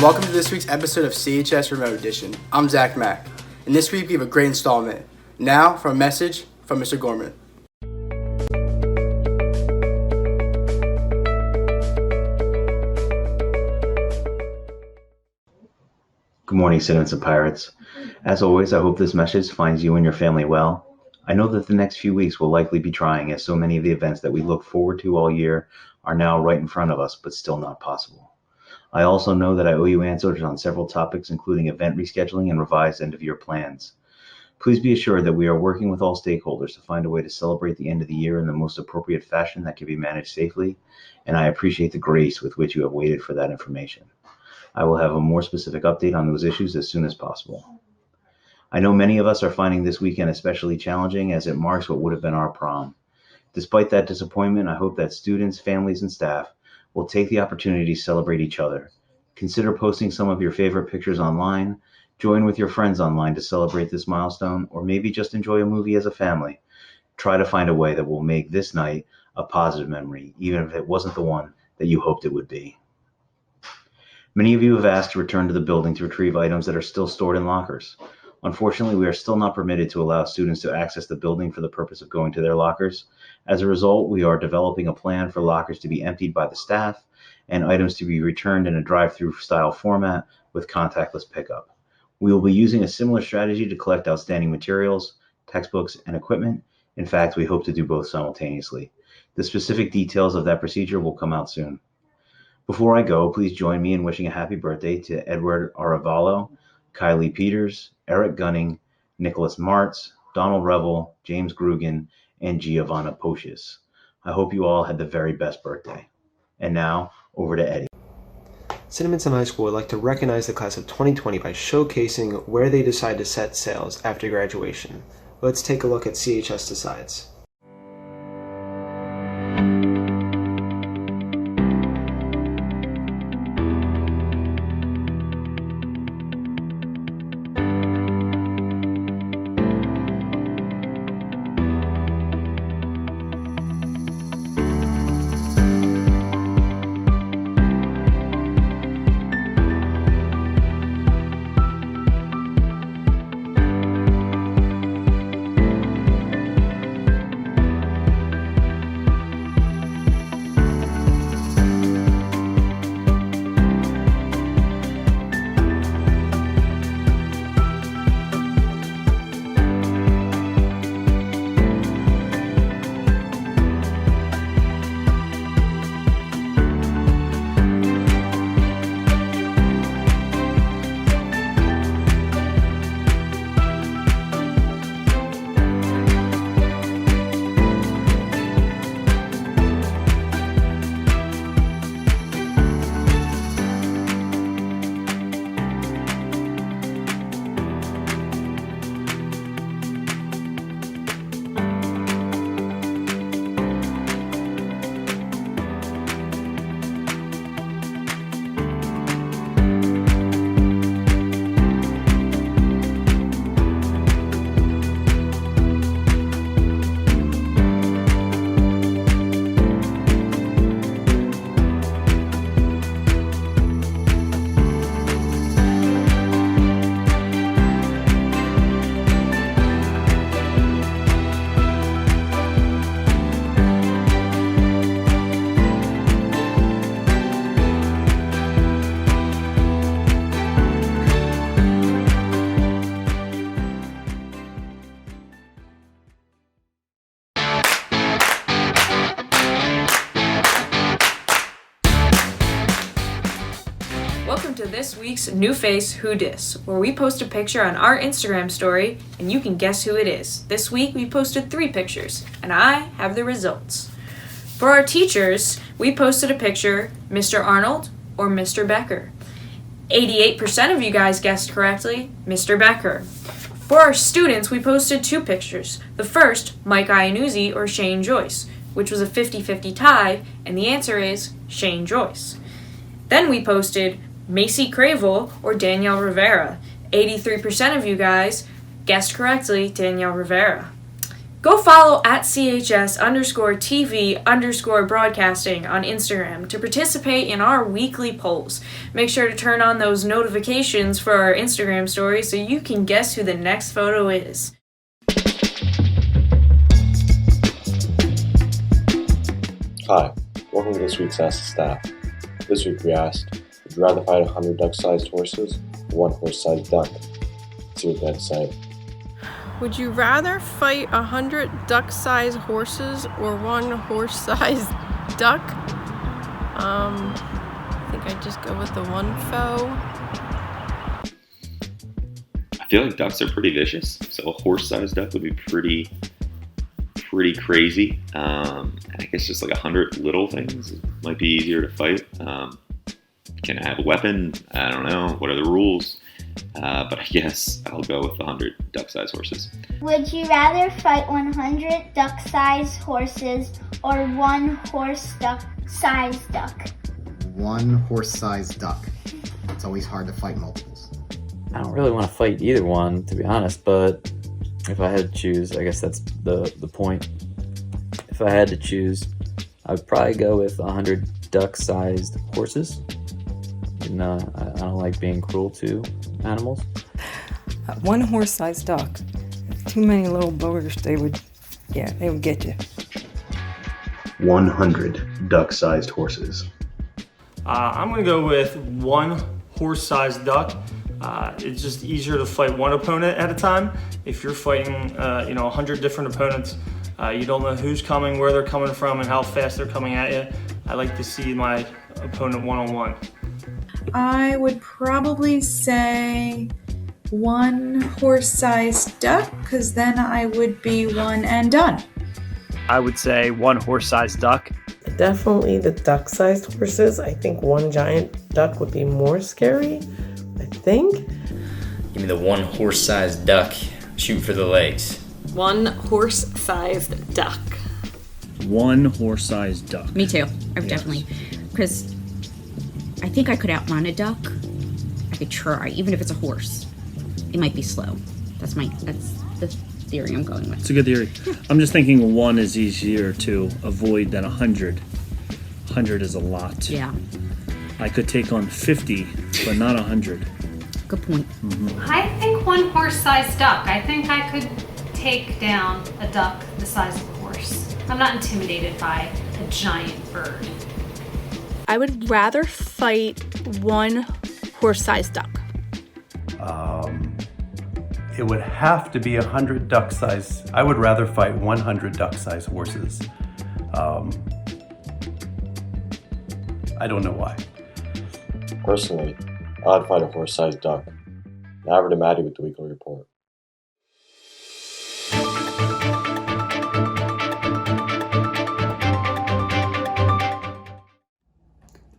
welcome to this week's episode of CHS Remote Edition. I'm Zach Mack, and this week we have a great installment. Now for a message from Mr. Gorman. Good morning, Citizens and Pirates. As always, I hope this message finds you and your family well. I know that the next few weeks will likely be trying, as so many of the events that we look forward to all year are now right in front of us, but still not possible. I also know that I owe you answers on several topics, including event rescheduling and revised end-of-year plans. Please be assured that we are working with all stakeholders to find a way to celebrate the end of the year in the most appropriate fashion that can be managed safely, and I appreciate the grace with which you have waited for that information. I will have a more specific update on those issues as soon as possible. I know many of us are finding this weekend especially challenging, as it marks what would have been our prom. Despite that disappointment, I hope that students, families, and staff will take the opportunity to celebrate each other. Consider posting some of your favorite pictures online, join with your friends online to celebrate this milestone, or maybe just enjoy a movie as a family. Try to find a way that will make this night a positive memory, even if it wasn't the one that you hoped it would be. Many of you have asked to return to the building to retrieve items that are still stored in lockers. Unfortunately, we are still not permitted to allow students to access the building for the purpose of going to their lockers. As a result, we are developing a plan for lockers to be emptied by the staff and items to be returned in a drive-through style format with contactless pickup. We will be using a similar strategy to collect outstanding materials, textbooks, and equipment. In fact, we hope to do both simultaneously. The specific details of that procedure will come out soon. Before I go, please join me in wishing a happy birthday to Edward Aravallo, Kylie Peters, Eric Gunning, Nicholas Martz, Donald Revel, James Grugan, and Giovanna Pocius. I hope you all had the very best birthday. And now, over to Eddie. Cinnamon High School would like to recognize the class of 2020 by showcasing where they decide to set sails after graduation. Let's take a look at CHS Decides. Welcome to this week's New Face Who Dis, where we post a picture on our Instagram story and you can guess who it is. This week we posted 3 pictures and I have the results. For our teachers, we posted a picture, Mr. Arnold or Mr. Becker. 88% of you guys guessed correctly, Mr. Becker. For our students, we posted 2 pictures. The first, Mike Iannuzzi or Shane Joyce, which was a 50-50 tie, and the answer is Shane Joyce. Then we posted Macy Cravel or Danielle Rivera. 83% of you guys guessed correctly, Danielle Rivera. Go follow at CHS_TV_broadcasting on Instagram to participate in our weekly polls. Make sure to turn on those notifications for our Instagram stories so you can guess who the next photo is. Hi, welcome to this week's Ask the Staff. This week we asked, would you rather fight 100 duck-sized horses or one horse-sized duck? Let's see what they had to say. Would you rather fight 100 duck-sized horses or one horse-sized duck? I think I'd just go with the one foe. I feel like ducks are pretty vicious, so a horse-sized duck would be pretty crazy. I guess just like 100 little things might be easier to fight. Can I have a weapon? I don't know. What are the rules? But I guess I'll go with 100 duck-sized horses. Would you rather fight 100 duck-sized horses or one horse-sized duck? One horse-sized duck. It's always hard to fight multiples. I don't really want to fight either one, to be honest, but if I had to choose, I guess that's the point. If I had to choose, I would probably go with 100 duck-sized horses. And, I don't like being cruel to animals. One horse-sized duck. Too many little boogers, they would get you. 100 duck-sized horses. I'm going to go with one horse-sized duck. It's just easier to fight one opponent at a time. If you're fighting, 100 different opponents, you don't know who's coming, where they're coming from, and how fast they're coming at you. I like to see my opponent one-on-one. I would probably say one horse-sized duck, because then I would be one and done. I would say one horse-sized duck. Definitely the duck-sized horses. I think one giant duck would be more scary, I think. Give me the one horse-sized duck. Shoot for the legs. One horse-sized duck. One horse-sized duck. Me too. I would definitely. Because I think I could outrun a duck. I could try, even if it's a horse. It might be slow. That's the theory I'm going with. It's a good theory. I'm just thinking one is easier to avoid than 100. 100 is a lot. Yeah. I could take on 50, but not 100. Good point. Mm-hmm. I think one horse-sized duck. I think I could take down a duck the size of a horse. I'm not intimidated by a giant bird. I would rather fight one horse-sized duck. It would have to be 100 duck-sized. I would rather fight 100 duck-sized horses. I don't know why. Personally, I'd fight a horse-sized duck. Now over to Maddie with the weekly report.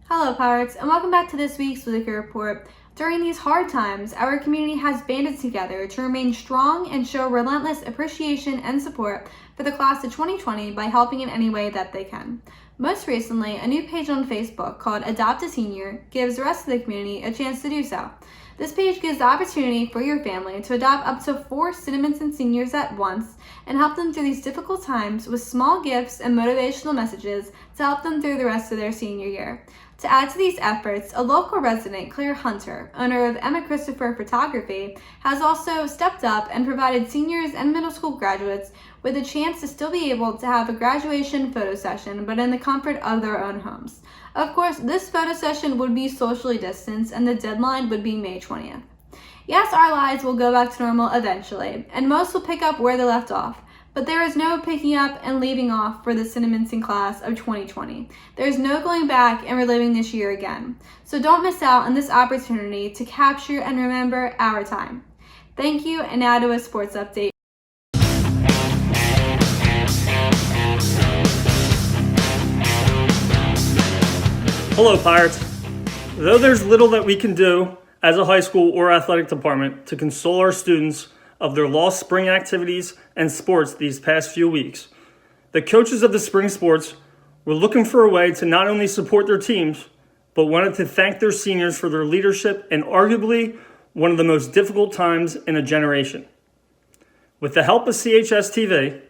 Hello Pirates, and welcome back to this week's weekly report. During these hard times, our community has banded together to remain strong and show relentless appreciation and support for the class of 2020 by helping in any way that they can. Most recently, a new page on Facebook called Adopt a Senior gives the rest of the community a chance to do so. This page gives the opportunity for your family to adopt up to 4 Cinnamons seniors at once and help them through these difficult times with small gifts and motivational messages to help them through the rest of their senior year. To add to these efforts, a local resident, Claire Hunter, owner of Emma Christopher Photography, has also stepped up and provided seniors and middle school graduates with a chance to still be able to have a graduation photo session, but in the comfort of their own homes. Of course, this photo session would be socially distanced and the deadline would be May 20th. Yes, our lives will go back to normal eventually, and most will pick up where they left off. But there is no picking up and leaving off for the Cinnamonson class of 2020. There is no going back and reliving this year again. So don't miss out on this opportunity to capture and remember our time. Thank you, and now to a sports update. Hello, Pirates. Though there's little that we can do as a high school or athletic department to console our students of their lost spring activities and sports these past few weeks, the coaches of the spring sports were looking for a way to not only support their teams, but wanted to thank their seniors for their leadership in arguably one of the most difficult times in a generation. With the help of CHS TV,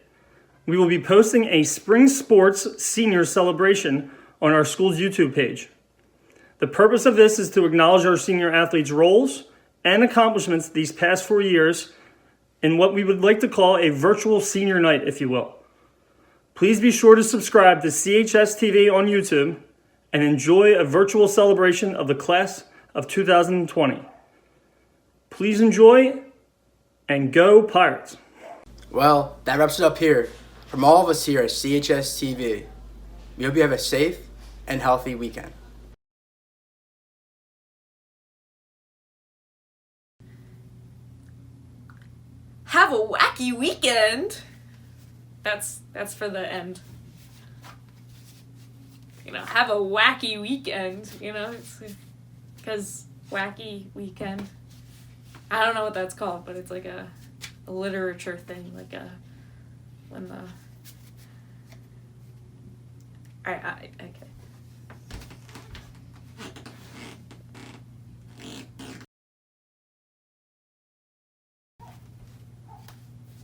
we will be posting a spring sports senior celebration on our school's YouTube page. The purpose of this is to acknowledge our senior athletes' roles and accomplishments these past 4 years in what we would like to call a virtual senior night, if you will. Please be sure to subscribe to CHS TV on YouTube and enjoy a virtual celebration of the class of 2020. Please enjoy and go Pirates. Well, that wraps it up here. From all of us here at CHS TV, we hope you have a safe and healthy weekend. Have a wacky weekend. That's for the end. You know, have a wacky weekend. You know, it's because wacky weekend. I don't know what that's called, but it's like a literature thing, like when the. Okay.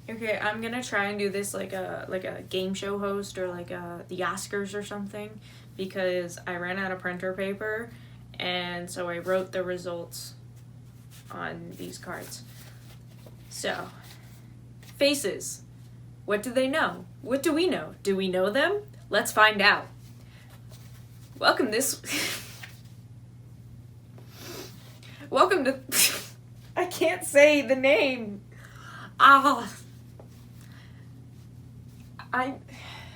Okay, I'm gonna try and do this like a game show host or like the Oscars or something, because I ran out of printer paper, and so I wrote the results on these cards. So, faces. What do they know? What do we know? Do we know them? Let's find out. Welcome to I can't say the name.